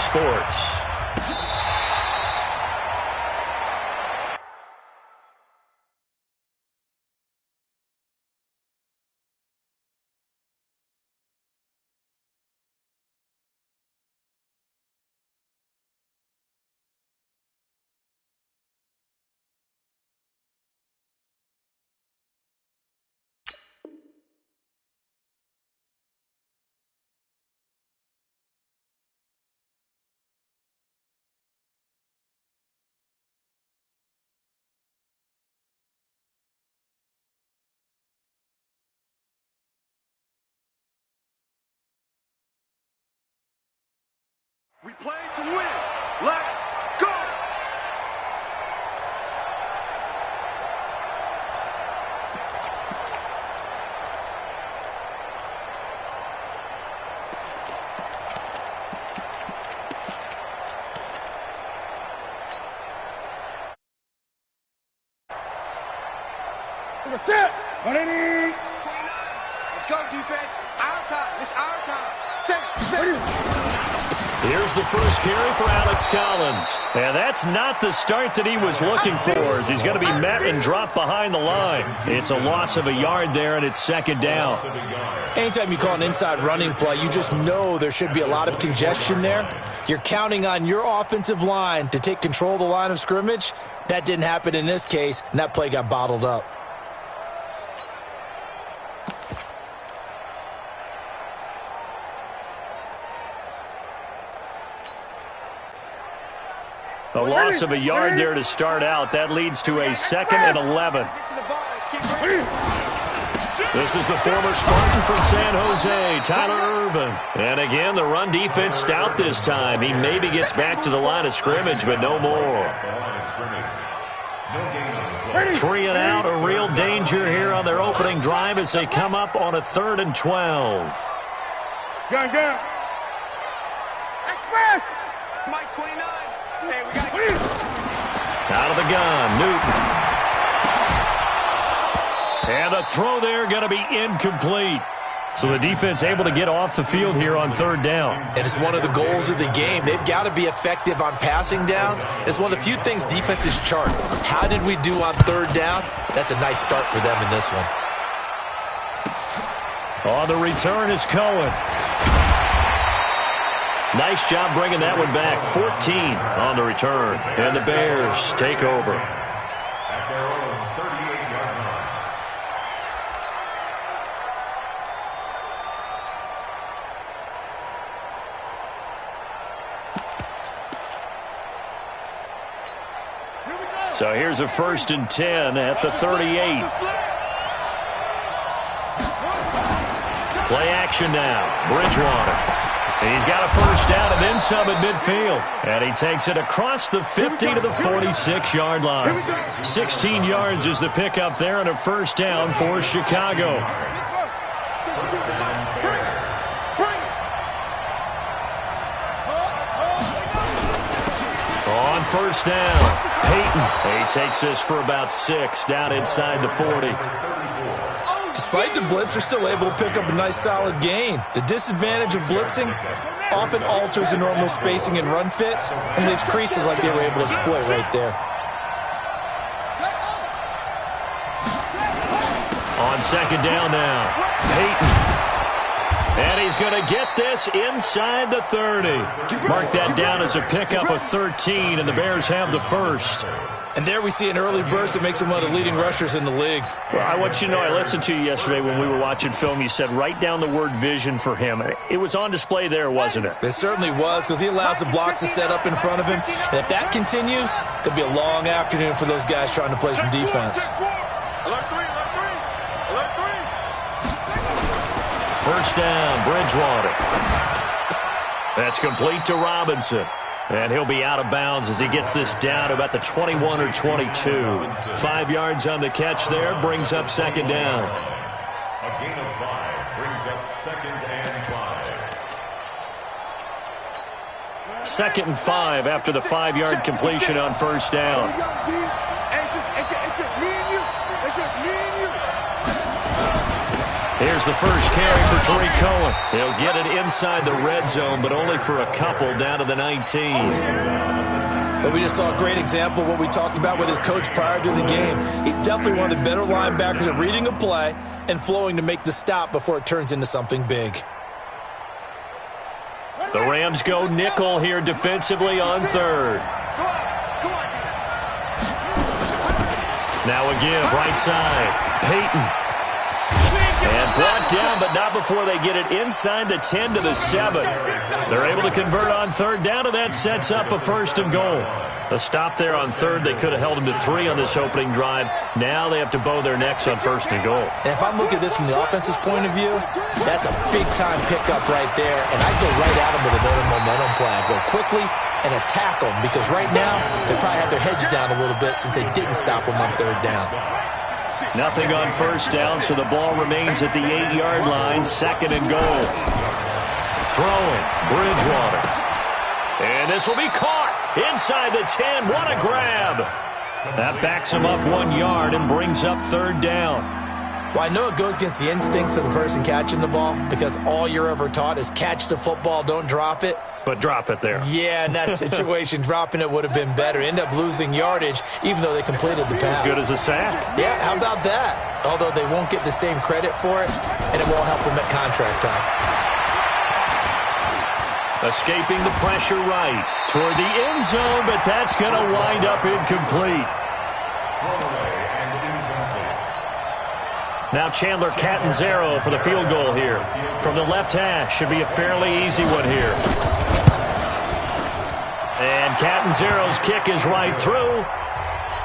Sports. We play to win. Let's go! Let's go, defense. Our time. It's our time. Set. Here's the first carry for Alex Collins. And that's not the start that he was looking for, as he's going to be met and dropped behind the line. It's a loss of a yard there, and it's second down. Anytime you call an inside running play, you just know there should be a lot of congestion there. You're counting on your offensive line to take control of the line of scrimmage. That didn't happen in this case, and that play got bottled up. A loss of a yard there to start out. That leads to a 2nd and 11. This is the former Spartan from San Jose, Tyler Irvin. And again, the run defense stout this time. He maybe gets back to the line of scrimmage, but no more. 3 and out, a real danger here on their opening drive as they come up on a 3rd and 12. Gun. Express! Mike 29. Hey, we got out of the gun, Newton. And the throw there going to be incomplete. So the defense able to get off the field here on 3rd down. And it's one of the goals of the game. They've got to be effective on passing downs. It's one of the few things defenses chart. How did we do on 3rd down? That's a nice start for them in this one. On the return is Cohen. Nice job bringing that one back. 14 on the return. And the Bears take over. At their own 38-yard line. So here's a 1st and 10 at the 38. Play action now. Bridgewater. He's got a 1st down and then some at midfield. And he takes it across the 50 to the 46-yard line. 16 yards is the pickup there and a 1st down for Chicago. On 1st down, Peyton. He takes this for about 6 down inside the 40. Despite the blitz, they're still able to pick up a nice solid gain. The disadvantage of blitzing often alters the normal spacing and run fits, and leaves creases like they were able to exploit right there. On 2nd down now, Peyton. And he's going to get this inside the 30. Mark that down as a pickup of 13, and the Bears have the 1st. And there we see an early burst that makes him one of the leading rushers in the league. Well, I want you to know, I listened to you yesterday when we were watching film. You said write down the word vision for him. It was on display there, wasn't it? It certainly was, because he allows the blocks to set up in front of him. And if that continues, it'll be a long afternoon for those guys trying to play some defense. Alert 3. 1st down, Bridgewater. That's complete to Robinson. And he'll be out of bounds as he gets this down to about the 21 or 22. 5 yards on the catch there, brings up 2nd down. A gain of 5 brings up 2nd and 5. 2nd and 5 after the 5-yard completion on 1st down. It's just me and you. It's just me and you. Here's the first carry for Tariq Cohen. He'll get it inside the red zone, but only for a couple down to the 19. But we just saw a great example of what we talked about with his coach prior to the game. He's definitely one of the better linebackers at reading a play and flowing to make the stop before it turns into something big. The Rams go nickel here defensively on third. Now a give, right side. Peyton. And brought down, but not before they get it inside the 10 to the 7. They're able to convert on third down, and that sets up a 1st and goal. A stop there on third. They could have held them to 3 on this opening drive. Now they have to bow their necks on 1st and goal. And if I'm looking at this from the offense's point of view, that's a big-time pickup right there. And I go right at them with a better momentum play. I go quickly and attack them because right now they probably have their heads down a little bit since they didn't stop them on third down. Nothing on 1st down, so the ball remains at the 8-yard line. 2nd and goal. Throwing, Bridgewater. And this will be caught inside the 10. What a grab. That backs him up 1 yard and brings up 3rd down. Well, I know it goes against the instincts of the person catching the ball because all you're ever taught is catch the football, don't drop it. But drop it there. Yeah, in that situation, dropping it would have been better. End up losing yardage, even though they completed the pass. As good as a sack. Yeah, how about that? Although they won't get the same credit for it, and it won't help them at contract time. Escaping the pressure right toward the end zone, but that's going to wind up incomplete. Now Chandler Catanzaro for the field goal here. From the left hash, should be a fairly easy one here. And Catanzaro's kick is right through.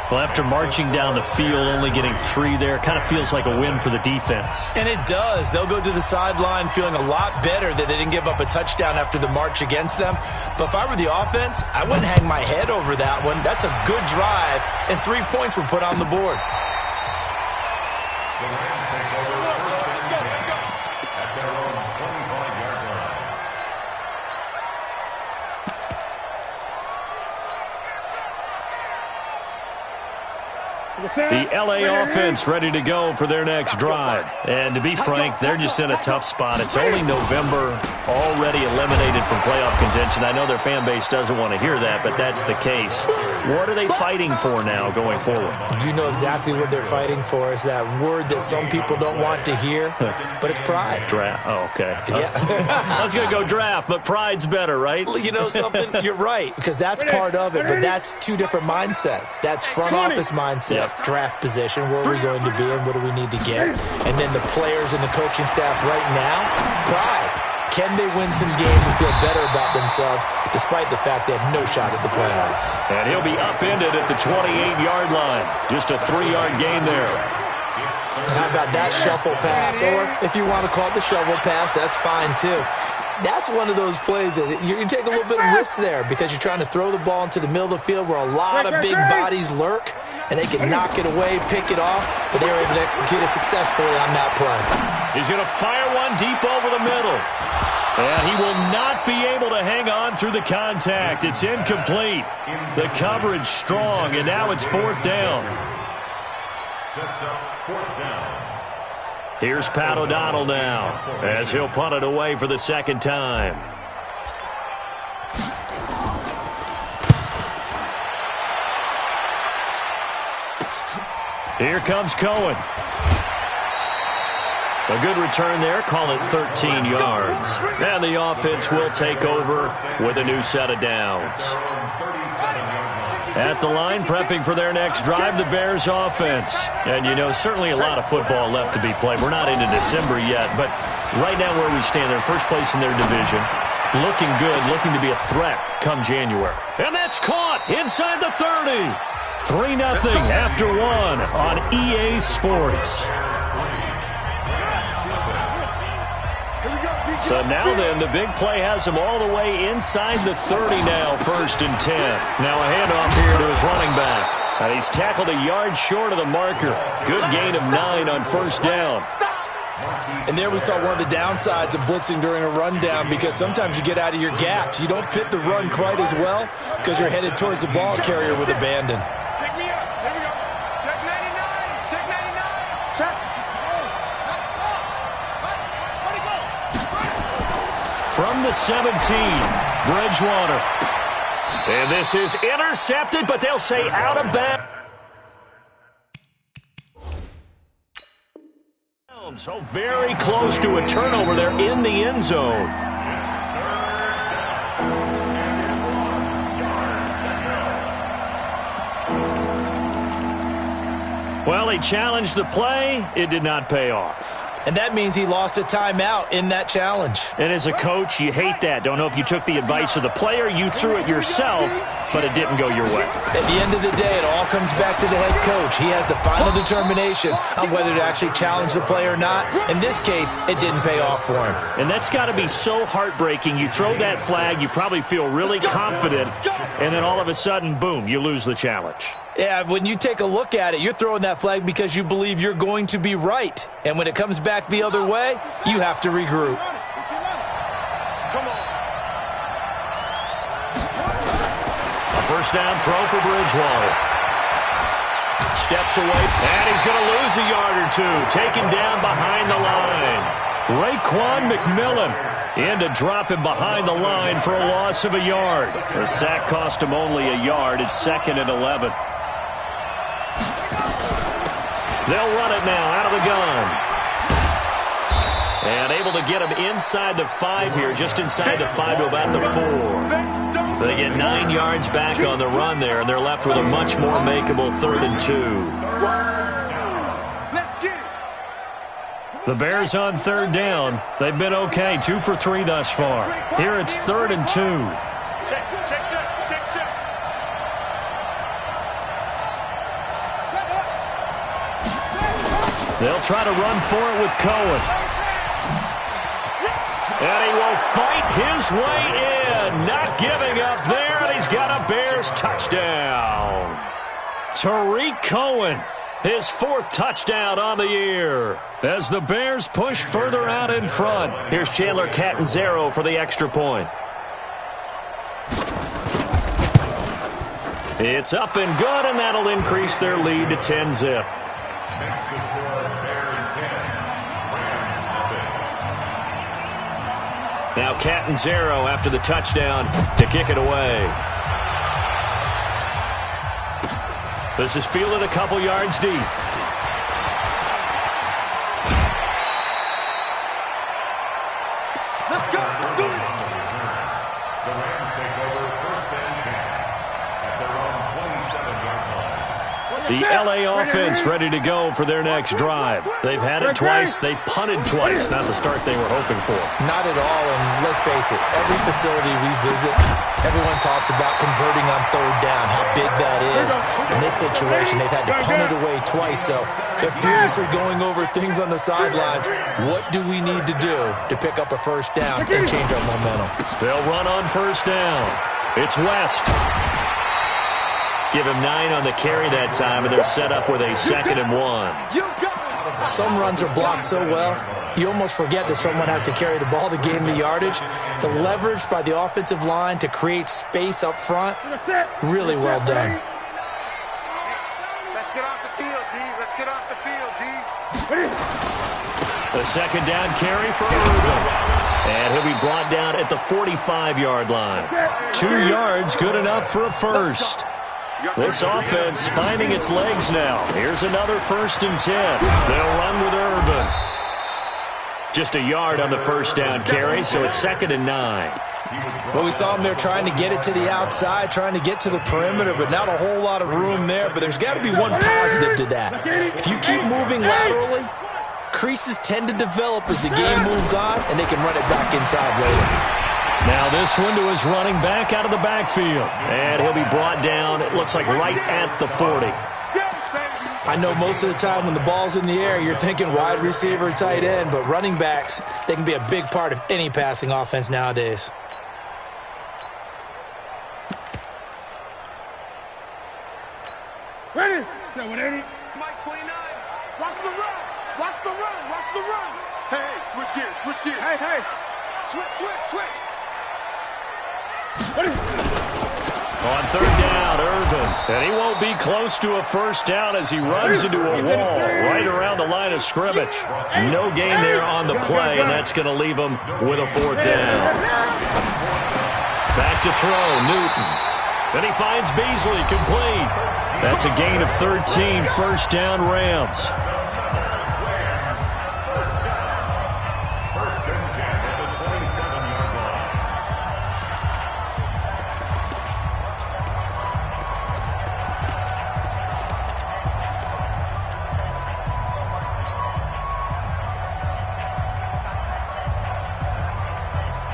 Well, after marching down the field, only getting 3 there, kind of feels like a win for the defense. And it does. They'll go to the sideline feeling a lot better that they didn't give up a touchdown after the march against them. But if I were the offense, I wouldn't hang my head over that one. That's a good drive, and 3 points were put on the board. The L.A. offense ready to go for their next drive. And to be frank, they're just in a tough spot. It's only November, already eliminated from playoff contention. I know their fan base doesn't want to hear that, but that's the case. What are they fighting for now going forward? You know exactly what they're fighting for. Is that word that some people don't want to hear, but it's pride. Draft. Oh, okay. Yeah. I was going to go draft, but pride's better, right? You know something? You're right, because that's part of it, but that's 2 different mindsets. That's front office mindset, draft position, where are we going to be and what do we need to get? And then the players and the coaching staff right now, pride. Can they win some games and feel better about themselves despite the fact they have no shot at the playoffs? And he'll be upended at the 28-yard line. Just a 3-yard gain there. How about that shuffle pass? Or if you want to call it the shovel pass, that's fine too. That's one of those plays that you take a little bit of risk there because you're trying to throw the ball into the middle of the field where a lot of big bodies lurk, and they can knock it away, pick it off, but they were able to execute it successfully on that play. He's going to fire one deep over the middle. And he will not be able to hang on through the contact. It's incomplete. The coverage strong, and now it's 4th down. Sets up 4th down. Here's Pat O'Donnell now as he'll punt it away for the 2nd time. Here comes Cohen. A good return there, call it 13 yards. And the offense will take over with a new set of downs. At the line, prepping for their next drive, the Bears offense. And, you know, certainly a lot of football left to be played. We're not into December yet, but right now where we stand, they're first place in their division. Looking good, looking to be a threat come January. And that's caught inside the 30. 3-0 after 1 on EA Sports. So now then, the big play has him all the way inside the 30 now, 1st and 10. Now a handoff here to his running back. And he's tackled a yard short of the marker. Good gain of 9 on 1st down. And there we saw one of the downsides of blitzing during a rundown because sometimes you get out of your gaps. You don't fit the run quite as well because you're headed towards the ball carrier with abandon. Pick me up. Here we go. Check 99. Check 99. Check. from the 17. Bridgewater. And this is intercepted, but they'll say out of bounds. So very close to a turnover there in the end zone. Well, he challenged the play. It did not pay off. And that means he lost a timeout in that challenge. And as a coach, you hate that. Don't know if you took the advice of the player, you threw it yourself, but it didn't go your way. At the end of the day, it all comes back to the head coach. He has the final determination on whether to actually challenge the play or not. In this case, it didn't pay off for him. And that's got to be so heartbreaking. You throw that flag, you probably feel really confident, and then all of a sudden, boom, you lose the challenge. Yeah, when you take a look at it, you're throwing that flag because you believe you're going to be right. And when it comes back the other way, you have to regroup. A first down throw for Bridgewater. Steps away, and he's going to lose a yard or two. Taken down behind the line. Raekwon McMillan in to drop him behind the line for a loss of a yard. The sack cost him only a yard. It's 2nd and 11. They'll run it now out of the gun. And able to get him inside the 5 here, just inside the 5 to about the 4. They get 9 yards back on the run there, and they're left with a much more makeable 3rd and 2. The Bears on 3rd down. They've been okay, 2 for 3 thus far. Here it's 3rd and 2. They'll try to run for it with Cohen. And he will fight his way in. Not giving up there, and he's got a Bears touchdown. Tariq Cohen, his 4th touchdown on the year. As the Bears push further out in front. Here's Chandler Catanzaro for the extra point. It's up and good, and that'll increase their lead to 10-zip. Now Catanzaro after the touchdown to kick it away. This is fielded a couple yards deep. Let's go. Let's do it. The Rams take over 1st and 10 at their own 27-yard line. The LA offense ready to go for their next drive. They've had it twice. They've punted twice. Not the start they were hoping for. Not at all, and let's face it, every facility we visit, everyone talks about converting on 3rd down, how big that is. In this situation, they've had to punt it away twice, so they're furiously going over things on the sidelines. What do we need to do to pick up a 1st down and change our momentum? They'll run on 1st down. It's West. Give him 9 on the carry that time, and they're set up with a 2nd and 1. Some runs are blocked so well, you almost forget that someone has to carry the ball to gain the yardage. The leverage by the offensive line to create space up front, really well done. Let's get off the field, D. Let's get off the field, D. The 2nd down carry for Urban. And he'll be brought down at the 45-yard line. 2 yards, good enough for a first. This offense finding its legs now. Here's another 1st and 10. They'll run with Urban. Just a yard on the 1st down carry, so it's 2nd and 9. Well, we saw him there trying to get it to the outside, trying to get to the perimeter, but not a whole lot of room there. But there's got to be one positive to that. If you keep moving laterally, creases tend to develop as the game moves on, and they can run it back inside later. Now this one to his running back out of the backfield. And he'll be brought down, it looks like right at the 40. I know most of the time when the ball's in the air, you're thinking wide receiver, tight end, but running backs, they can be a big part of any passing offense nowadays. Ready? Mike 29. Watch the run. Watch the run. Watch the run. Hey, switch gears. Switch gears. Hey. Switch. On 3rd down, Irvin. And he won't be close to a first down as he runs into a wall right around the line of scrimmage. No gain there on the play, and that's going to leave him with a 4th down. Back to throw, Newton. Then he finds Beasley, complete. That's a gain of 13, first down Rams.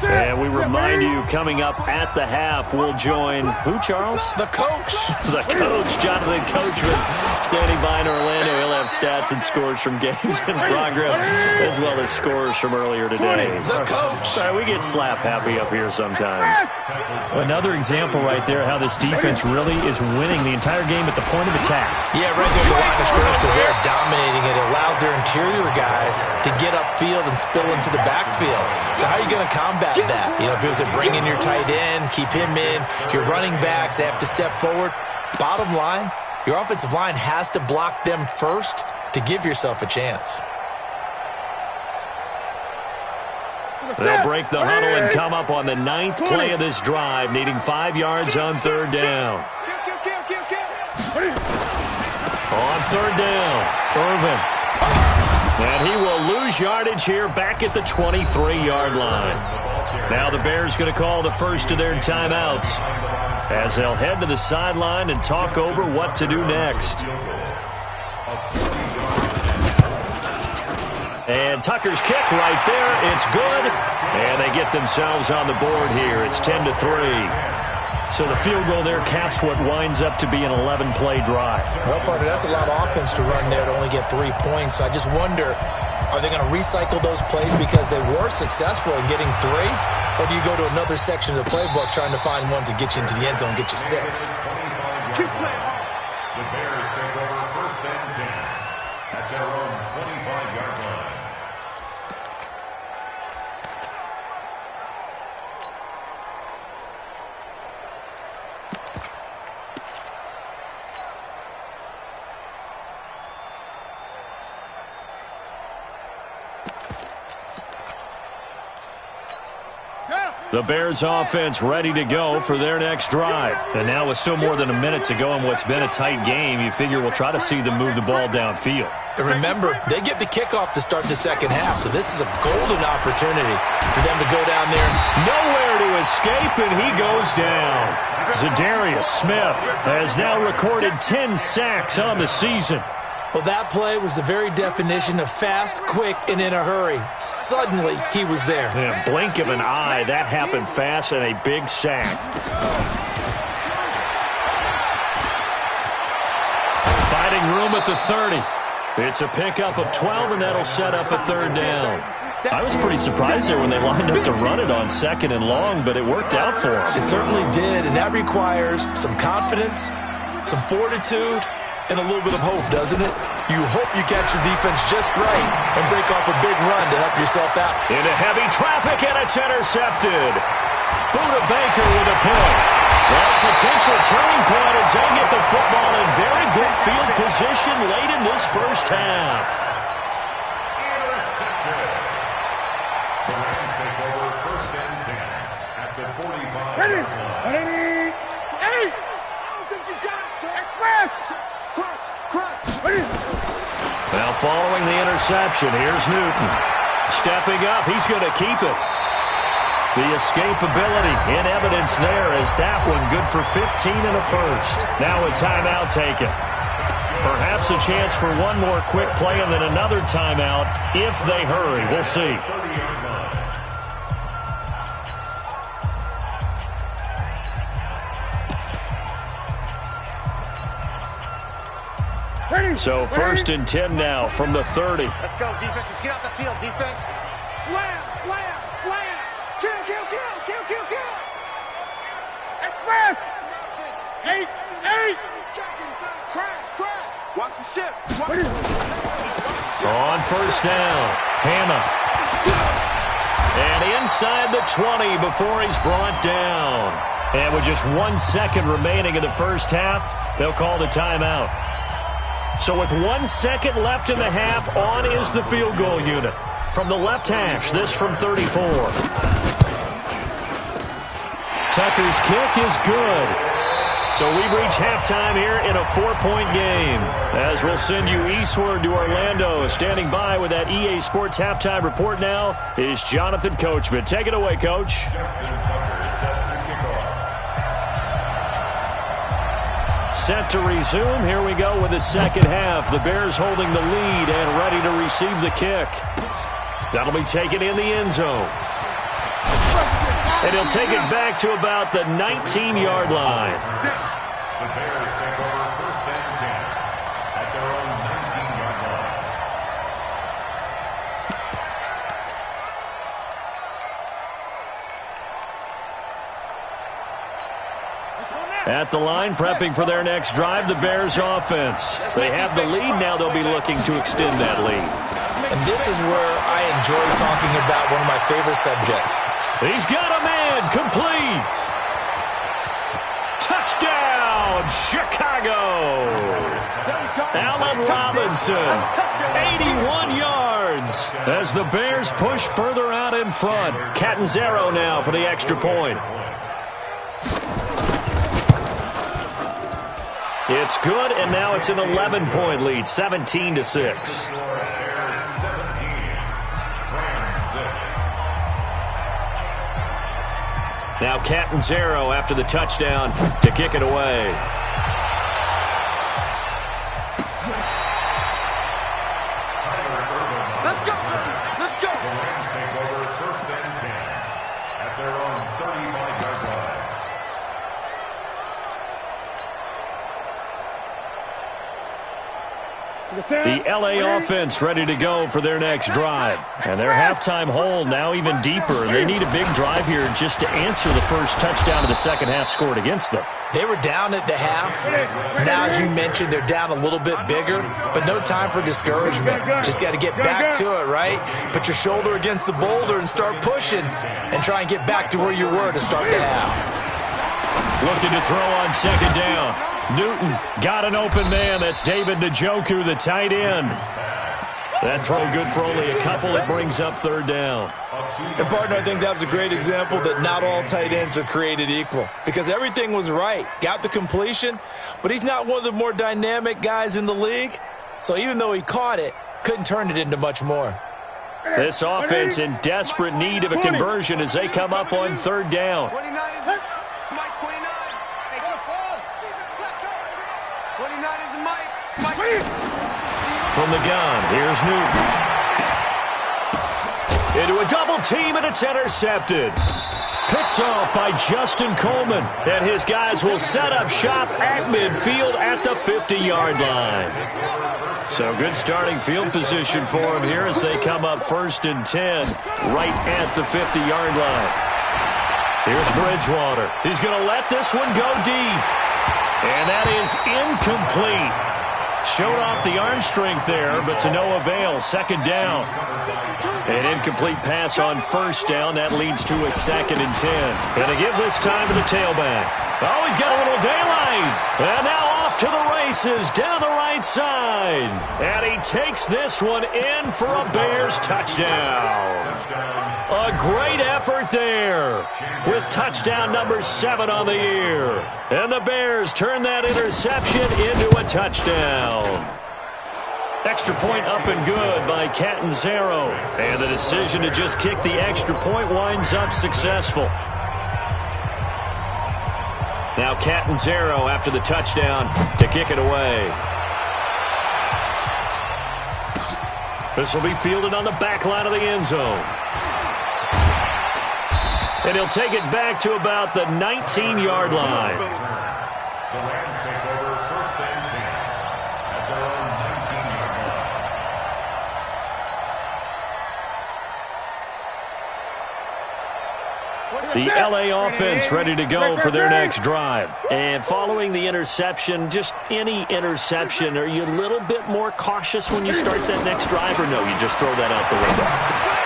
And we remind you, coming up at the half, we'll join who, Charles? The coach. The coach, Jonathan Coachman, standing by in Orlando. He'll have stats and scores from games in progress, as well as scores from earlier today. The coach. Sorry, we get slap happy up here sometimes. Another example right there how this defense really is winning the entire game at the point of attack. Yeah, right there at the line of scrimmage because they're dominating it. It allows their interior guys to get upfield and spill into the backfield. So how are you going to combat that? You know, if it was to bring in your tight end, keep him in, your running backs, they have to step forward. Bottom line, your offensive line has to block them first to give yourself a chance. They'll break the huddle and come up on the 9th play of this drive, needing 5 yards on 3rd down. On 3rd down, Irvin. And he will lose yardage here back at the 23-yard line. Now the Bears going to call the first of their timeouts as they'll head to the sideline and talk over what to do next. And Tucker's kick right there. It's good. And they get themselves on the board here. It's 10-3. So the field goal there caps what winds up to be an 11-play drive. Well, partner, that's a lot of offense to run there to only get 3 points. So I just wonder, are they going to recycle those plays because they were successful in getting 3? Or do you go to another section of the playbook trying to find ones that get you into the end zone and get you 6? The Bears take over 1st and 10 at their own 25-yard line. The Bears offense ready to go for their next drive. And now with still more than a minute to go in what's been a tight game, you figure we'll try to see them move the ball downfield. And remember, they get the kickoff to start the second half, so this is a golden opportunity for them to go down there. Nowhere to escape, and he goes down. Zadarius Smith has now recorded 10 sacks on the season. Well, that play was the very definition of fast, quick, and in a hurry. Suddenly, he was there. In a blink of an eye, that happened fast and a big sack. Finding room at the 30. It's a pickup of 12, and that'll set up a 3rd down. I was pretty surprised there when they lined up to run it on 2nd and long, but it worked out for them. It certainly did, and that requires some confidence, some fortitude, and a little bit of hope, doesn't it? You hope you catch the defense just right and break off a big run to help yourself out. Into heavy traffic, and it's intercepted. Buda Baker with a pick. Well, a potential turning point as they get the football in very good field position late in this first half. The Rams take over 1st and 10 at the 45-yard line. I don't think you got it, sir. Now following the interception, here's Newton. Stepping up, he's going to keep it. The escapability in evidence there as that one good for 15 and a first. Now a timeout taken. Perhaps a chance for one more quick play and then another timeout if they hurry. We'll see. So 1st and 10 now from the 30. Let's go, defense. Let's get out the field, defense. Slam, slam, slam. Kill, kill, kill, kill, kill, kill. Express. 8. Crash, crash. Watch the ship. On 1st down, Hammer. And inside the 20 before he's brought down. And with just 1 second remaining in the first half, they'll call the timeout. So with 1 second left in the half, on is the field goal unit. From the left hash, this from 34. Tucker's kick is good. So we've reached halftime here in a 4-point game. As we'll send you eastward to Orlando. Standing by with that EA Sports halftime report now is Jonathan Coachman. Take it away, Coach. Set to resume. Here we go with the second half. The Bears holding the lead and ready to receive the kick. That'll be taken in the end zone. And he'll take it back to about the 19-yard line. The Bears take over first and 10 at their own 19-yard line. At the line, prepping for their next drive, the Bears offense. They have the lead. Now they'll be looking to extend that lead. And this is where I enjoy talking about one of my favorite subjects. He's got a man, complete. Touchdown, Chicago. Allen Robinson, 81 yards. As the Bears push further out in front. Catanzaro now for the extra point. It's good, and now it's an 11-point lead, 17-6. Now Catanzaro after the touchdown to kick it away. Let's go. Let's go. The Rams take over first and 10 at their own 35-yard line. The LA offense ready to go for their next drive. And their halftime hole now even deeper. They need a big drive here just to answer the first touchdown of the second half scored against them. They were down at the half. Now, as you mentioned, they're down a little bit bigger, but no time for discouragement. Just got to get back to it, right? Put your shoulder against the boulder and start pushing and try and get back to where you were to start the half. Looking to throw on second down. Newton got an open man. That's David Njoku, the tight end. That throw good for only a couple. It brings up third down. And, partner, I think that was a great example that not all tight ends are created equal because everything was right. Got the completion, but he's not one of the more dynamic guys in the league. So even though he caught it, couldn't turn it into much more. This offense in desperate need of a conversion as they come up on third down. 29 is Mike 29. Hey, go. 29 is Mike. From the gun, here's Newton. Into a double team, and it's intercepted. Picked off by Justin Coleman. And his guys will set up shop at midfield at the 50-yard line. So good starting field position for him here as they come up first and 10 right at the 50-yard line. Here's Bridgewater. He's going to let this one go deep. And that is incomplete. Showed off the arm strength there, but to no avail. Second down. An incomplete pass on first down. That leads to a second and 10. Going to give this time to the tailback. Oh, he's got a little daylight. And now off to the races down the right side. And he takes this one in for a Bears touchdown. A great effort there with touchdown number 7 on the year. And the Bears turn that interception into a touchdown. Extra point up and good by Catanzaro. And the decision to just kick the extra point winds up successful. Now Catanzaro after the touchdown to kick it away. This will be fielded on the back line of the end zone. And he'll take it back to about the 19-yard line. The Rams take over first and 10 at their own 19-yard line. The LA offense ready to go for their next drive. And following the interception, just any interception, are you a little bit more cautious when you start that next drive, or no, you just throw that out the window?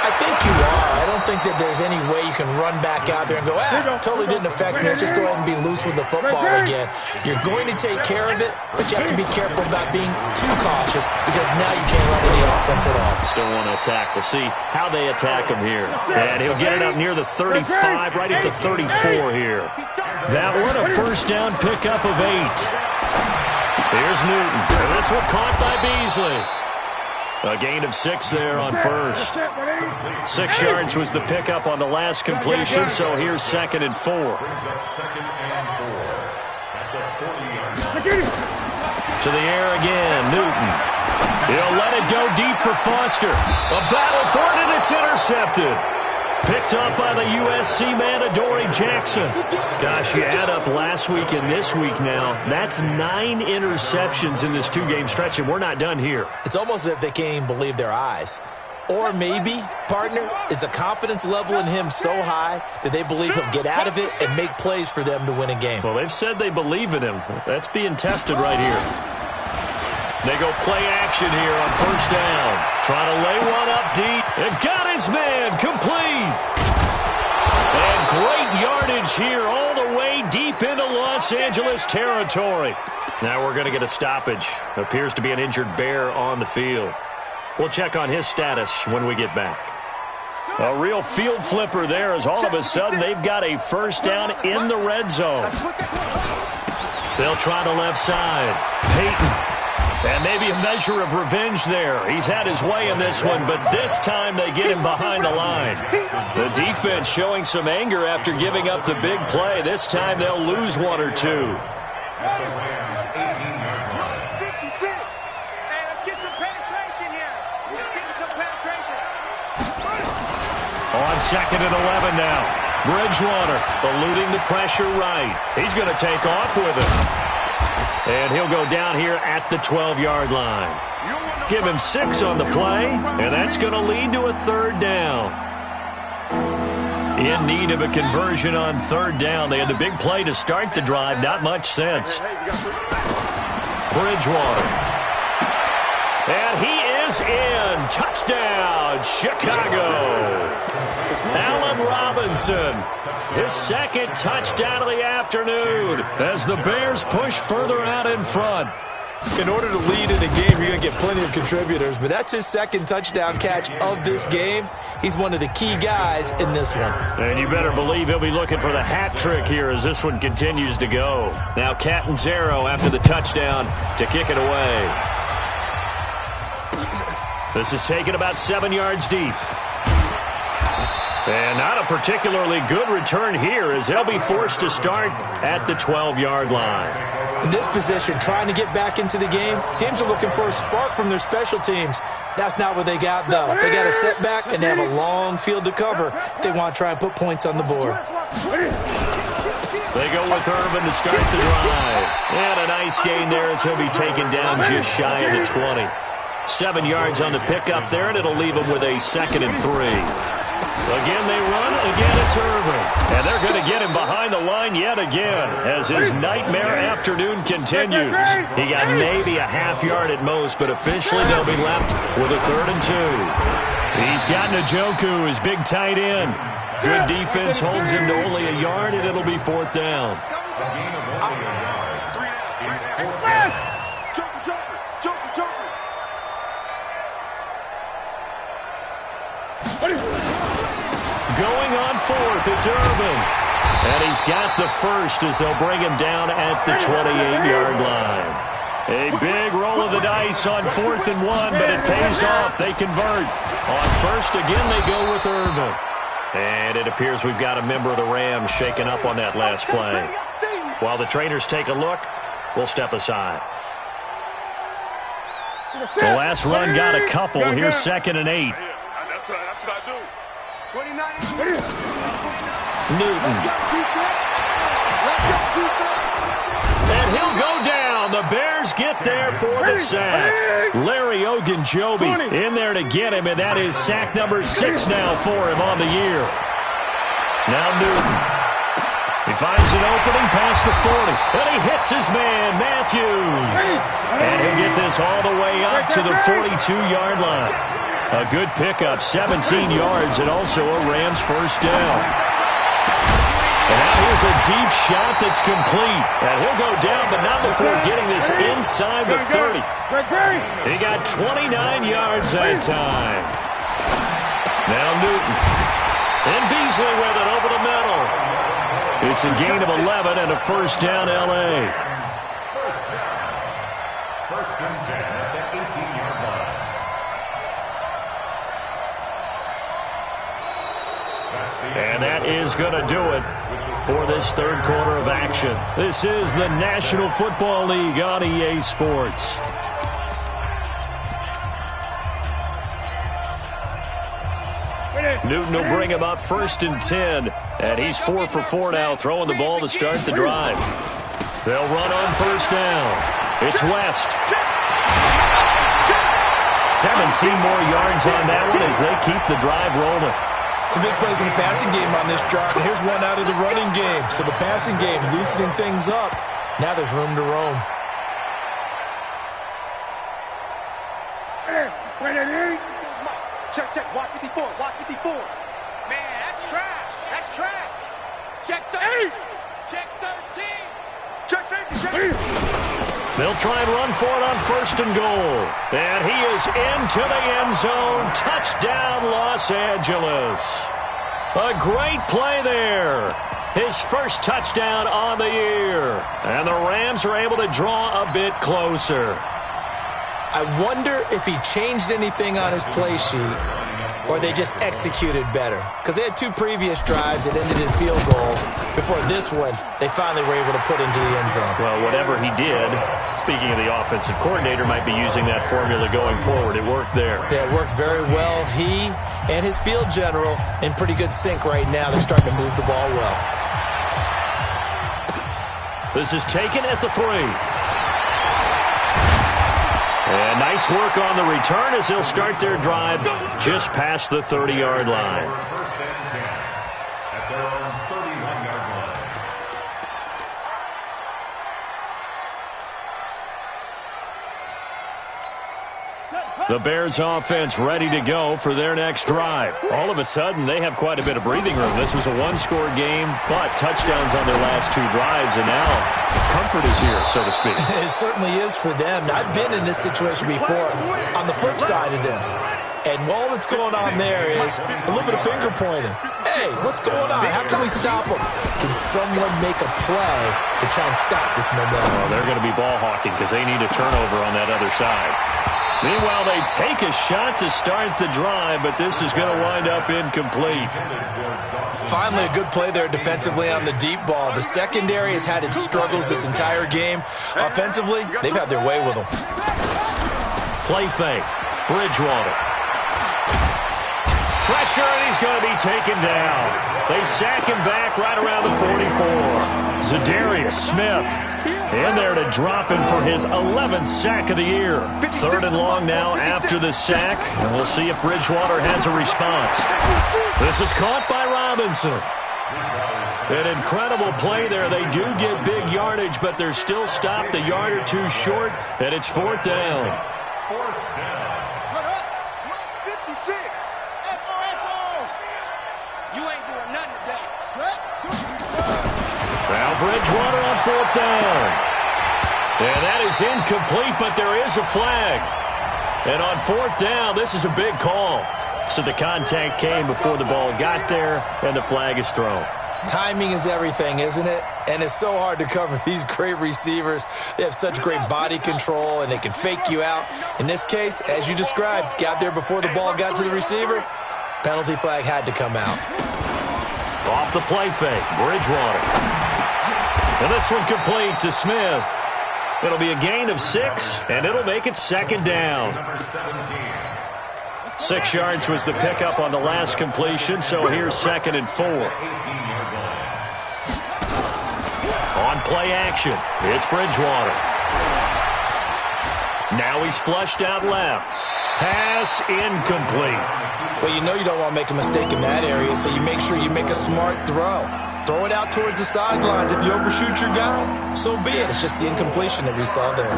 I think you are. I don't think that there's any way you can run back out there and go, totally didn't affect me. Let's just go ahead and be loose with the football again. You're going to take care of it, but you have to be careful about being too cautious because now you can't run any offense at all. Still want to attack. We'll see how they attack him here. And he'll get it up near the 35, right at the 34 here. That one a first down pickup of 8. Here's Newton. And this one caught by Beasley. A gain of 6 there on first. 6 yards was the pickup on the last completion, so here's 2nd and 4. To the air again, Newton. He'll let it go deep for Foster. A battle for it, and it's intercepted. Picked up by the USC man, Adoree Jackson. Gosh, you add up last week and this week now. That's 9 interceptions in this 2-game stretch, and we're not done here. It's almost as if they can't even believe their eyes. Or maybe, partner, is the confidence level in him so high that they believe he'll get out of it and make plays for them to win a game. Well, they've said they believe in him. That's being tested right here. They go play action here on first down. Trying to lay one up deep. They've got his man complete. And great yardage here all the way deep into Los Angeles territory. Now we're going to get a stoppage. Appears to be an injured Bear on the field. We'll check on his status when we get back. A real field flipper there as all of a sudden they've got a first down in the red zone. They'll try the left side. Peyton. And maybe a measure of revenge there. He's had his way in this one, but this time they get him behind the line. The defense showing some anger after giving up the big play. This time they'll lose 1 or 2. At the Rams' 18-yard line. 56. Hey, let's get some penetration here. Let's get some penetration. On 2nd and 11 now. Bridgewater eluding the pressure right. He's going to take off with it. And he'll go down here at the 12-yard line. Give him 6 on the play, and that's going to lead to a 3rd down. In need of a conversion on 3rd down. They had the big play to start the drive. Not much sense. Bridgewater. And he is in. Touchdown, Chicago. Allen Robinson, his 2nd touchdown of the afternoon as the Bears push further out in front. In order to lead in a game, you're going to get plenty of contributors, but that's his 2nd touchdown catch of this game. He's one of the key guys in this one. And you better believe he'll be looking for the hat trick here as this one continues to go. Now Catanzaro after the touchdown to kick it away. This is taken about 7 yards deep. And not a particularly good return here as they'll be forced to start at the 12-yard line. In this position, trying to get back into the game, teams are looking for a spark from their special teams. That's not what they got, though. They got a setback, and they have a long field to cover if they want to try and put points on the board. They go with Irvin to start the drive. And a nice gain there as he'll be taken down just shy of the 20. 7 yards on the pickup there, and it'll leave him with a 2nd and 3. Again they run, again it's Irvin. And they're going to get him behind the line yet again as his nightmare afternoon continues. He got maybe a half yard at most, but officially they'll be left with a 3rd and 2. He's got Njoku, his big tight end. Good defense holds him to only a yard, and it'll be 4th down. A gain of only a yard. It's 4th down. Going on 4th, it's Irvin. And he's got the first as they'll bring him down at the 28-yard line. A big roll of the dice on 4th and 1, but it pays off. They convert. On 1st, again, they go with Irvin. And it appears we've got a member of the Rams shaken up on that last play. While the trainers take a look, we'll step aside. The last run got a couple. Here's 2nd and 8. That's what I do. 29. Newton. And he'll go down. The Bears get there for the sack. Larry Ogunjobi in there to get him, and that is sack number 6 now for him on the year. Now Newton. He finds an opening past the 40, and he hits his man, Matthews. And he'll get this all the way up to the 42-yard line. A good pickup, 17 yards, and also a Rams first down. And now here's a deep shot that's complete. And he'll go down, but not before getting this inside the 30. He got 29 yards that time. Now Newton. And Beasley with it over the middle. It's a gain of 11 and a first down, L.A. First and 10 at the 18-yard line. And that is going to do it for this third quarter of action. This is the National Football League on EA Sports. Newton will bring him up first and 10. And he's 4 for 4 now, throwing the ball to start the drive. They'll run on first down. It's West. 17 more yards on that one as they keep the drive rolling. Some big plays in the passing game on this drive, and here's one out of the running game. So the passing game loosening things up. Now there's room to roam. Check, check. Watch 54. Watch 54. Man, that's trash. That's trash. Check 8. Check 13. Check safety. Check. They'll try and run for it on first and goal. And he is into the end zone. Touchdown, Los Angeles. A great play there. His first touchdown on the year. And the Rams are able to draw a bit closer. I wonder if he changed anything on his play sheet or they just executed better. Because they had 2 previous drives that ended in field goals. Before this one, they finally were able to put into the end zone. Well, whatever he did, speaking of the offensive coordinator, might be using that formula going forward. It worked there. Yeah, it worked very well. He and his field general in pretty good sync right now. They're starting to move the ball well. This is taken at the 3. And nice work on the return as they'll start their drive just past the 30-yard line. First and 10 at their own 31-yard line. The Bears offense ready to go for their next drive. All of a sudden, they have quite a bit of breathing room. This was a one-score game, but touchdowns on their last 2 drives, and now comfort is here, so to speak. It certainly is for them. I've been in this situation before on the flip side of this. And all that's going on there is a little bit of finger pointing. Hey, what's going on? How can we stop them? Can someone make a play to try and stop this momentum? Well, they're going to be ball hawking because they need a turnover on that other side. Meanwhile, they take a shot to start the drive, but this is going to wind up incomplete. Finally, a good play there defensively on the deep ball. The secondary has had its struggles this entire game. Offensively, they've had their way with them. Play fake. Bridgewater. Pressure, and he's going to be taken down. They sack him back right around the 44. Za'Darius Smith in there to drop him for his 11th sack of the year. 3rd and long now after the sack, and we'll see if Bridgewater has a response. This is caught by Robinson. An incredible play there. They do get big yardage, but they're still stopped a yard or 2 short, and it's 4th down. 4th down. 56. Echo. You ain't doing nothing today. Now Bridgewater on 4th down. And that is incomplete, but there is a flag. And on 4th down, this is a big call. So the contact came before the ball got there, and the flag is thrown. Timing is everything, isn't it? And it's so hard to cover these great receivers. They have such great body control, and they can fake you out. In this case, as you described, got there before the ball got to the receiver. Penalty flag had to come out. Off the play fake, Bridgewater. And this one complete to Smith. It'll be a gain of 6, and it'll make it 2nd down. Number 17. 6 yards was the pickup on the last completion, so here's 2nd and 4. 18-yard line. On play action, it's Bridgewater. Now he's flushed out left. Pass incomplete. Well, you know you don't want to make a mistake in that area, so you make sure you make a smart throw. Throw it out towards the sidelines. If you overshoot your guy, so be it. It's just the incompletion that we saw there.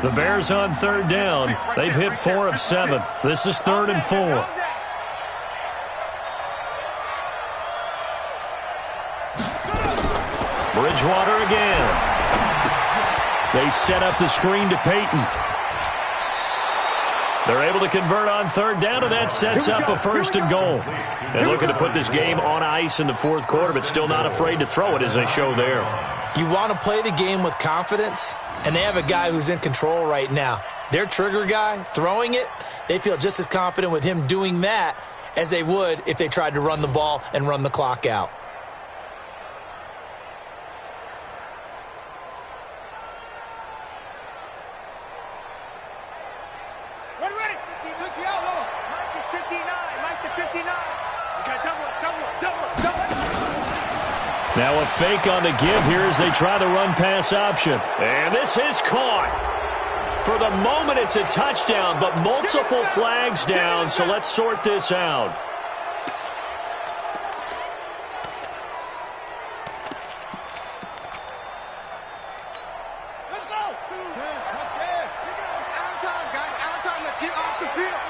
The Bears on third down. They've hit 4 of 7. This is 3rd and 4. Bridgewater again. They set up the screen to Peyton. They're able to convert on third down, and that sets up a 1st and goal. And looking to put this game on ice in the 4th quarter, but still not afraid to throw it as they show there. You want to play the game with confidence, and they have a guy who's in control right now. Their trigger guy, throwing it, they feel just as confident with him doing that as they would if they tried to run the ball and run the clock out. Now a fake on the give here as they try the run-pass option. And this is caught. For the moment, it's a touchdown, but multiple flags down, so let's sort this out. Let's go. Let's go. It's out time, guys. Out time. Let's get off the field.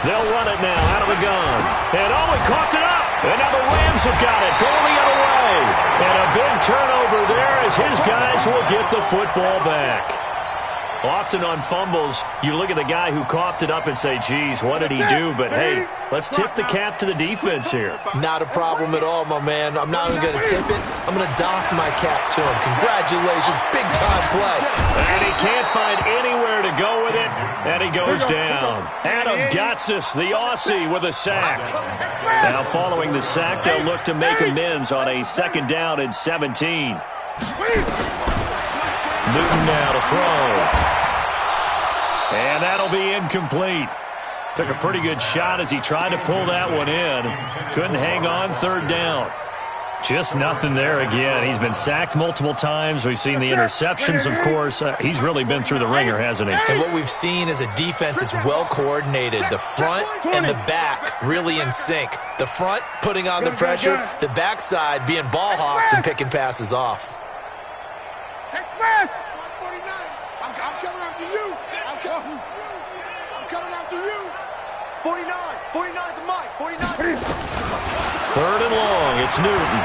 They'll run it now out of the gun. And he caught it up. And now the Rams have got it. Going the other way. And a big turnover there as his guys will get the football back. Often on fumbles, you look at the guy who coughed it up and say, geez, what did he do? But, hey, let's tip the cap to the defense here. Not a problem at all, my man. I'm not even going to tip it. I'm going to doff my cap to him. Congratulations. Big-time play. And he can't find anywhere to go with it, and he goes down. Adam Gotsis, the Aussie, with a sack. Now, following the sack, they'll look to make amends on a 2nd down and 17. Newton now to throw. And that'll be incomplete. Took a pretty good shot as he tried to pull that one in. Couldn't hang on 3rd down. Just nothing there again. He's been sacked multiple times. We've seen the interceptions, of course. He's really been through the ringer, hasn't he? And what we've seen is a defense that's well coordinated. The front and the back really in sync. The front putting on the pressure. The backside being ball hawks and picking passes off. I'm coming after you. I'm coming after you. 49 to Mike. 49. 3rd and long. It's Newton.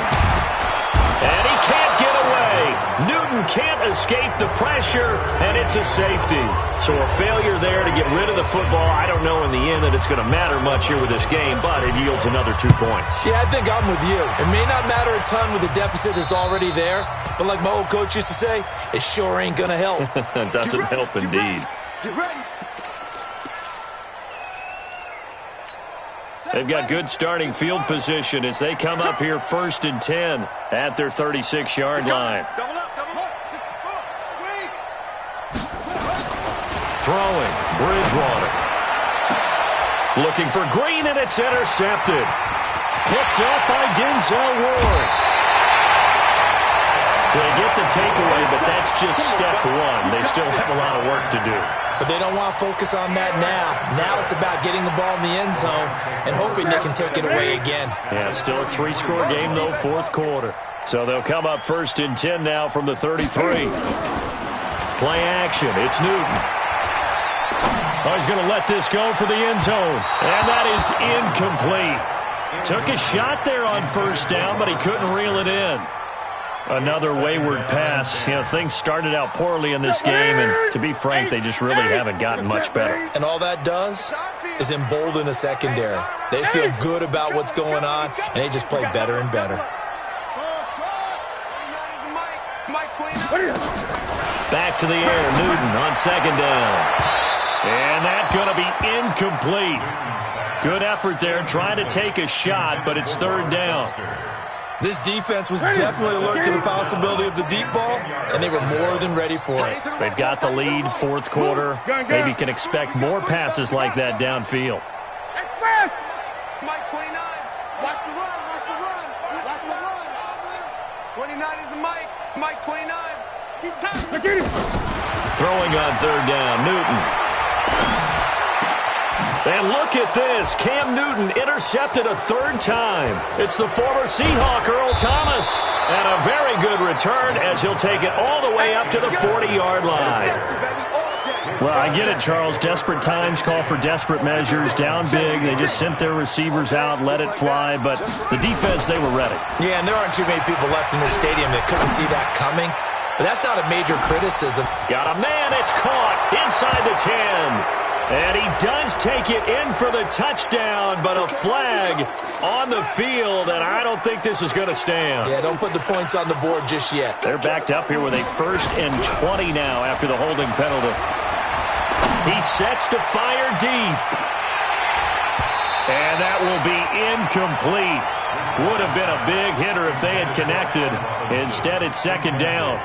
And he can't get away. Newton can't escape the pressure, and it's a safety. So a failure there to get rid of the football. I don't know in the end that it's going to matter much here with this game, but it yields another 2 points. Yeah, I think I'm with you. It may not matter a ton with the deficit that's already there, but like my old coach used to say, it sure ain't going to help. It doesn't help indeed. Get ready. They've got good starting field position as they come up here 1st and 10 at their 36-yard line. Double up. Wait. Throwing, Bridgewater. Looking for Green, and it's intercepted. Picked up by Denzel Ward. So they get the takeaway, but that's just step 1. They still have a lot of work to do. But they don't want to focus on that now. Now it's about getting the ball in the end zone and hoping they can take it away again. Yeah, still a 3-score game, though, 4th quarter. So they'll come up 1st and 10 now from the 33. Play action. It's Newton. Oh, he's going to let this go for the end zone. And that is incomplete. Took a shot there on 1st down, but he couldn't reel it in. Another wayward pass. You know, things started out poorly in this game, and to be frank, they just really haven't gotten much better. And all that does is embolden a secondary. They feel good about what's going on, and they just play better and better. Back to the air, Newton on 2nd down. And that's going to be incomplete. Good effort there, trying to take a shot, but it's 3rd down. This defense was definitely alert to the possibility of the deep ball, and they were more than ready for it. They've got the lead, 4th quarter. Maybe can expect more passes like that downfield. Mike 29. Watch the run. Watch the run. 29 is the Mike. Mike 29. He's tired. Throwing on third down, Newton. And look at this. Cam Newton intercepted a third time. It's the former Seahawk, Earl Thomas. And a very good return as he'll take it all the way up to the 40-yard line. Well, I get it, Charles. Desperate times call for desperate measures. Down big. They just sent their receivers out, let it fly. But the defense, they were ready. Yeah, and there aren't too many people left in this stadium that couldn't see that coming. But that's not a major criticism. Got a man. It's caught inside the 10. And he does take it in for the touchdown, but a flag on the field, and I don't think this is going to stand. Yeah, don't put the points on the board just yet. They're backed up here with a 1st and 20 now after the holding penalty. He sets to fire deep. And that will be incomplete. Would have been a big hitter if they had connected. Instead, it's 2nd down.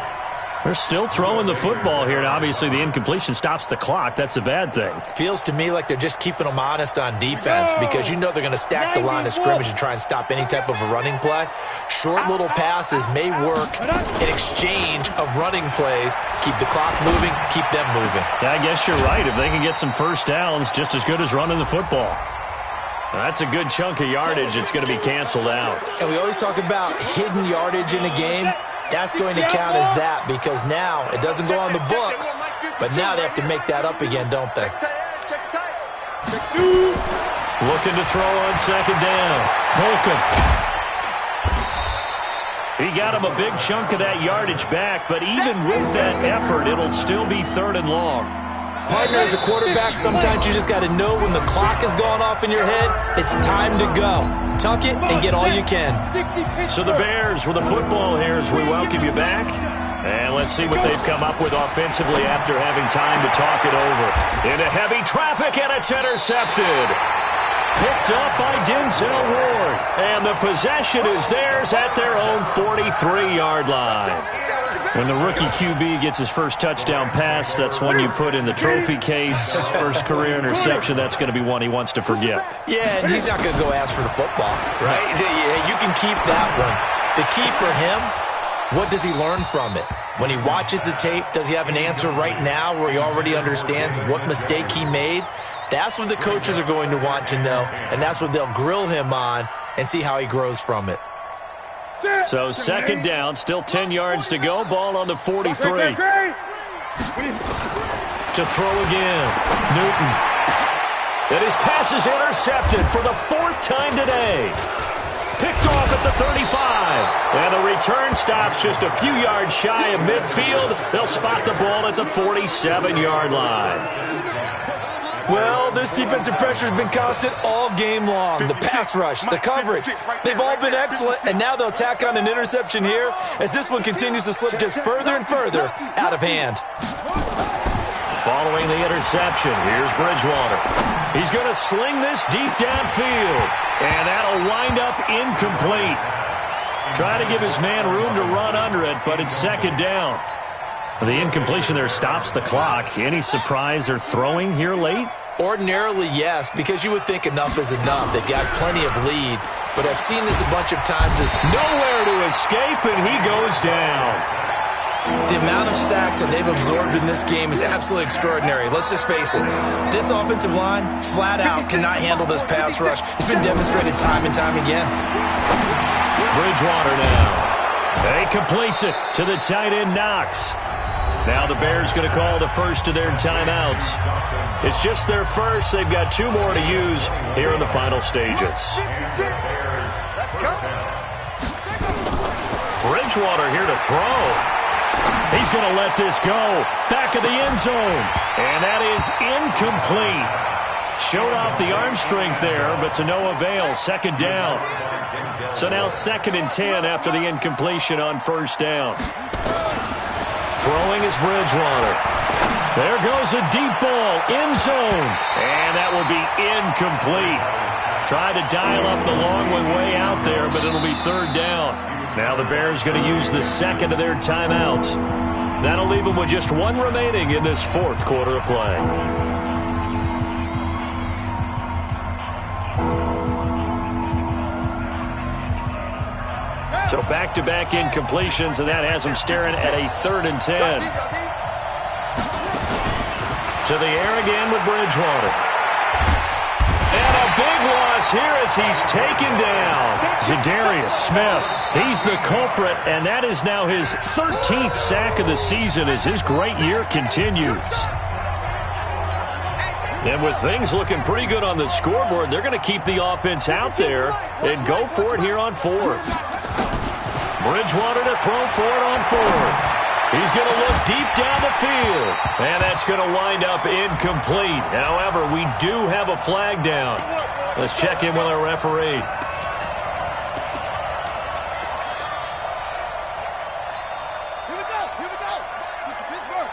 They're still throwing the football here, and obviously the incompletion stops the clock. That's a bad thing. Feels to me like they're just keeping them honest on defense because you know they're going to stack the line of scrimmage and try and stop any type of a running play. Short little passes may work in exchange of running plays. Keep the clock moving, keep them moving. I guess you're right. If they can get some first downs, just as good as running the football. That's a good chunk of yardage. It's going to be canceled out. And we always talk about hidden yardage in a game. That's going to count as that because now it doesn't go on the books, but now they have to make that up again, don't they? Looking to throw on 2nd down. Holcomb. He got him a big chunk of that yardage back, but even with that effort, it'll still be 3rd and long. Partner, as a quarterback, sometimes you just got to know when the clock is going off in your head, it's time to go. Tuck it and get all you can. So the Bears with the football here as we welcome you back. And let's see what they've come up with offensively after having time to talk it over. Into heavy traffic, and it's intercepted. Picked up by Denzel Ward. And the possession is theirs at their own 43-yard line. When the rookie QB gets his first touchdown pass, that's one you put in the trophy case. First career interception, that's going to be one he wants to forget. Yeah, and he's not going to go ask for the football, right? Yeah, you can keep that one. The key for him, what does he learn from it? When he watches the tape, does he have an answer right now where he already understands what mistake he made? That's what the coaches are going to want to know, and that's what they'll grill him on and see how he grows from it. So 2nd down, still 10 yards to go. Ball on the 43. To throw again. Newton. And his pass is intercepted for the 4th time today. Picked off at the 35. And the return stops just a few yards shy of midfield. They'll spot the ball at the 47-yard line. Well, this defensive pressure has been constant all game long. The pass rush, the coverage, they've all been excellent, and now they'll tack on an interception here as this one continues to slip just further and further out of hand. Following the interception, here's Bridgewater. He's going to sling this deep downfield, and that'll wind up incomplete. Try to give his man room to run under it, but it's 2nd down. The incompletion there stops the clock. Any surprise they're throwing here late? Ordinarily, yes, because you would think enough is enough. They've got plenty of lead, but I've seen this a bunch of times. Nowhere to escape, and he goes down. The amount of sacks that they've absorbed in this game is absolutely extraordinary. Let's just face it. This offensive line, flat out, cannot handle this pass rush. It's been demonstrated time and time again. Bridgewater now. He completes it to the tight end, Knox. Now the Bears going to call the first of their timeouts. It's just their first. They've got 2 more to use here in the final stages. Bridgewater here to throw. He's going to let this go. Back of the end zone. And that is incomplete. Showed off the arm strength there, but to no avail. 2nd down. So now 2nd and 10 after the incompletion on 1st down. Throwing is Bridgewater. There goes a deep ball, end zone. And that will be incomplete. Tried to dial up the long way out there, but it'll be 3rd down. Now the Bears going to use the 2nd of their timeouts. That'll leave them with just 1 remaining in this 4th quarter of play. So back-to-back incompletions, and that has them staring at a 3rd and 10. To the air again with Bridgewater. And a big loss here as he's taken down. Za'Darius Smith, he's the culprit, and that is now his 13th sack of the season as his great year continues. And with things looking pretty good on the scoreboard, they're going to keep the offense out there and go for it here on fourth. Bridgewater to throw for it on fourth. He's going to look deep down the field. And that's going to wind up incomplete. However, we do have a flag down. Let's check in with our referee. Here we go. Here we go. This is Pittsburgh.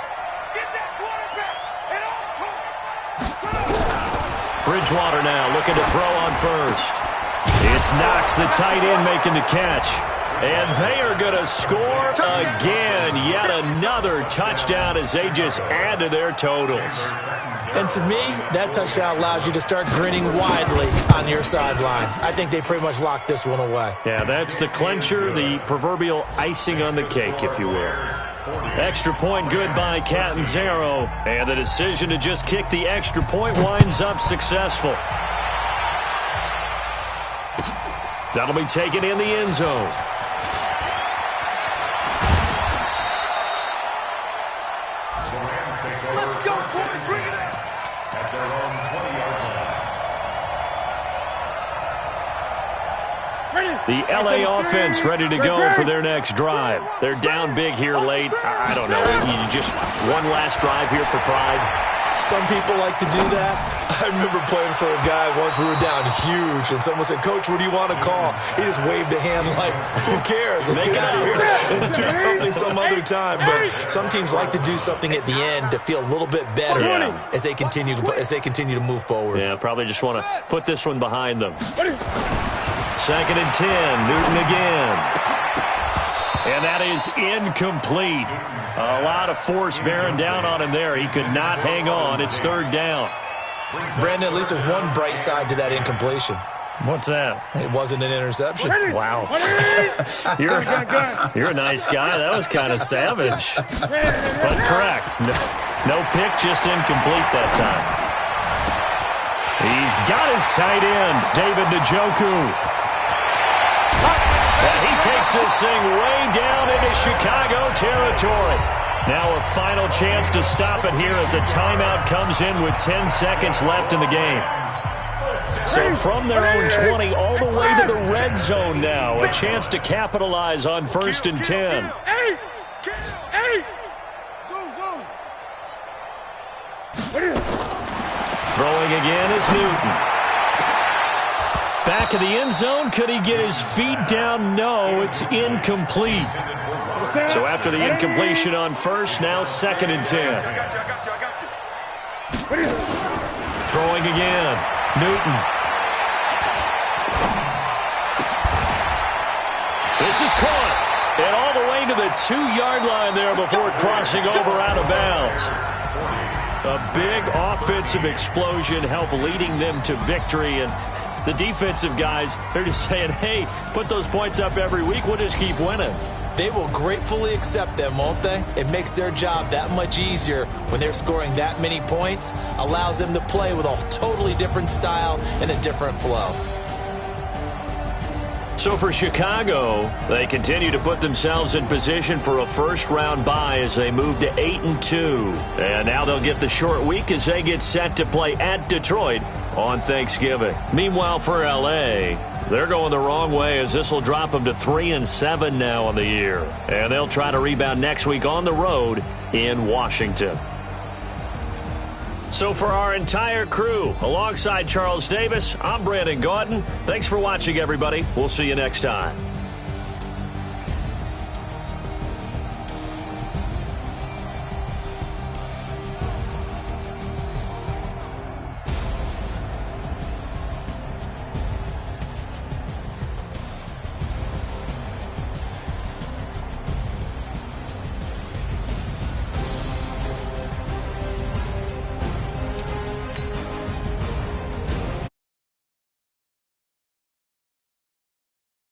Get that quarterback. And Bridgewater now looking to throw on first. It's Knox, the tight end, making the catch. And they are going to score again. Yet another touchdown as they just add to their totals. And to me, that touchdown allows you to start grinning widely on your sideline. I think they pretty much locked this one away. Yeah, that's the clincher, the proverbial icing on the cake, if you will. Extra point good by Catanzaro. And the decision to just kick the extra point winds up successful. That'll be taken in the end zone. let's go, boys. Bring it up. At their own 20-yard line. The L.A. offense ready to go for their next drive. They're down big here late. I don't know. You just one last drive here for pride. Some people like to do that. I remember playing for a guy once. We were down huge, and someone said, "Coach, what do you want to call?" He just waved a hand like, "Who cares? Let's get out of here and do something some other time." But some teams like to do something at the end to feel a little bit better as they continue to move forward. Yeah, probably just want to put this one behind them. 2nd and 10. Newton again. And that is incomplete. A lot of force bearing down on him there. He could not hang on. It's 3rd down. Brandon, at least there's one bright side to that incompletion. What's that? It wasn't an interception. Wow. You're a nice guy. That was kind of savage. But correct. No pick, just incomplete that time. He's got his tight end, David Njoku. And he takes this thing way down into Chicago territory. Now a final chance to stop it here as a timeout comes in with 10 seconds left in the game. So from their own 20 all the way to the red zone now. A chance to capitalize on 1st and 10. Throwing again is Newton. Back of the end zone. Could he get his feet down? No, it's incomplete. So after the incompletion on first, now 2nd and 10. Throwing again. Newton. This is caught. And all the way to the 2-yard line there before crossing over out of bounds. A big offensive explosion helped leading them to victory. And the defensive guys, they're just saying, hey, put those points up every week. We'll just keep winning. They will gratefully accept them, won't they? It makes their job that much easier when they're scoring that many points. Allows them to play with a totally different style and a different flow. So for Chicago, they continue to put themselves in position for a first-round bye as they move to 8-2. And now they'll get the short week as they get set to play at Detroit on Thanksgiving. Meanwhile, for L.A., they're going the wrong way as this will drop them to 3-7 now on the year. And they'll try to rebound next week on the road in Washington. So for our entire crew, alongside Charles Davis, I'm Brandon Gautin. Thanks for watching, everybody. We'll see you next time.